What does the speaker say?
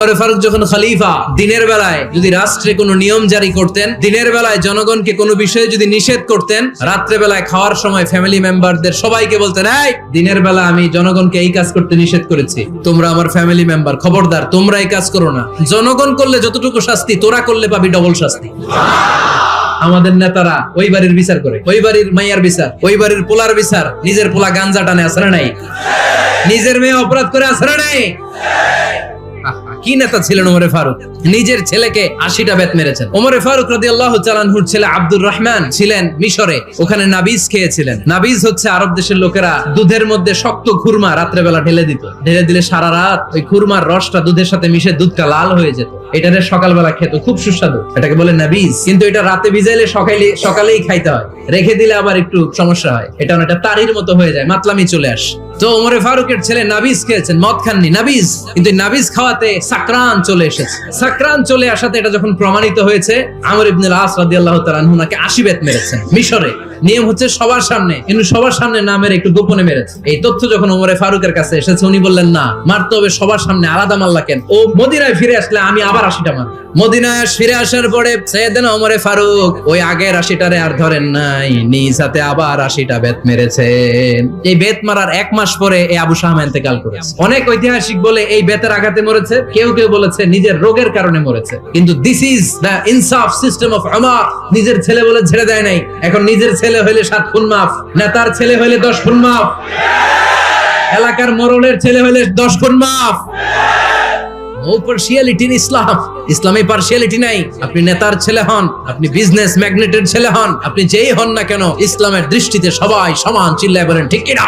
ওমর ফারুক যখন খলিফা, দিনের বেলায় যদি রাষ্ট্রে কোনো নিয়ম জারি করতেন, দিনের বেলায় জনগণকে কোনো বিষয়ে যদি নিষেধ করতেন, রাত্রে বেলায় খাওয়ার সময় ফ্যামিলি মেম্বারদের সবাইকে বলতেন, এই দিনের বেলা আমি জনগণকে এই কাজ করতে নিষেধ করেছি, তোমরা আমার ফ্যামিলি মেম্বার, খবরদার তোমরা এই কাজ করো না। জনগণ করলে যতটুকু শাস্তি, তোরা করলে পাবি ডবল শাস্তি। আমাদের নেতারা ওই বাড়ির বিচার করে, ওই বাড়ির মাইয়ার বিচার, ওই বাড়ির পোলার বিচার, নিজের পোলা গাঞ্জা টানে আসে না নাই, নিজের মেয়ে অপরাধ করে আসে না নাই। কি নেতা ছিলেন ওমর ফারুক, নিজের ছেলেকে 80টা বেত মেরেছেন। ওমর ফারুক রাদিয়াল্লাহু তাআলা আনহুর ছেলে আব্দুর রহমান ছিলেন মিশরে, ওখানে নাবিজ খেয়েছিলেন। নাবিজ হচ্ছে আরব দেশের লোকেরা দুধের মধ্যে শক্ত খুরমা রাত্রেবেলা ঢেলে দিত, ঢেলে দিলে সারা রাত ওই খুরমার রসটা দুধের সাথে মিশে দুধটা লাল হয়ে যেত। এটারে সকালবেলা খেত, খুব সুস্বাদু, এটাকে বলে নাবিজ। কিন্তু এটা রাতে ভিজাইলে সকালেই খাইতে হয়, রেখে দিলে আবার একটু সমস্যা হয়, এটা অনেকটা তারির মতো হয়ে যায়, মাতলামি চলে আসে। তো ওমর ফারুকের ছেলে নাবিজ খেয়েছেন, মদ খাননি, নাবিজ। কিন্তু নাবিজ খাওয়াতে সাকরান চলে এসেছে। সাকরান চলে আসাতে এটা যখন প্রমাণিত হয়েছে, আমর ইবনে আল-আস রাদিয়াল্লাহু তাআলা আনহু নাকি 80 বেত মেরেছেন মিশরে। নিয়ম হচ্ছে সবার সামনে, কিন্তু সবার সামনে না মেরে একটু গোপনে মেরেছে। এই তথ্য যখন ওমর ফারুকের কাছে এসেছে, উনি বললেন না, মারতে হবে সবার সামনে, আলাদা মারলা কেন? ও মদিনায় ফিরে আসলে আমি আবার 80টা মারব। মদিনায় ফিরে আসার পরে সাইয়েদনা ওমর ফারুক ওই আগের 80টারে আর ধরেন নাই, নিজ হাতে আবার 80টা বেত মেরেছেন। এই বেত মারার 1 মাস পরে এই আবু শাহমা ইন্তেকাল করেছে। অনেক ঐতিহাসিক বলে এই বেতের আঘাতে মরেছে, কেউ কেউ বলেছে নিজের রোগের কারণে মরেছে। কিন্তু দিস ইজ দ্য ইনসাফ সিস্টেম অফ ওমর। নিজের ছেলে বলে ছেড়ে দেয় নাই, এখন নিজের ছেলে হইলে 7 খুন মাফ, নেতার ছেলে হইলে 10 খুন মাফ, এলাকার মোড়লের ছেলে হইলে 10 খুন মাফ। নো পার্সিয়ালিটি ইন ইসলাম। ইসলামে পার্সিয়ালিটি নাই। আপনি নেতার ছেলে হন, আপনি বিজনেস ম্যাগনেটের ছেলে হন, আপনি যেই হন না কেন, ইসলামের দৃষ্টিতে সবাই সমান। চিল্লায় বলেন ঠিক কিনা?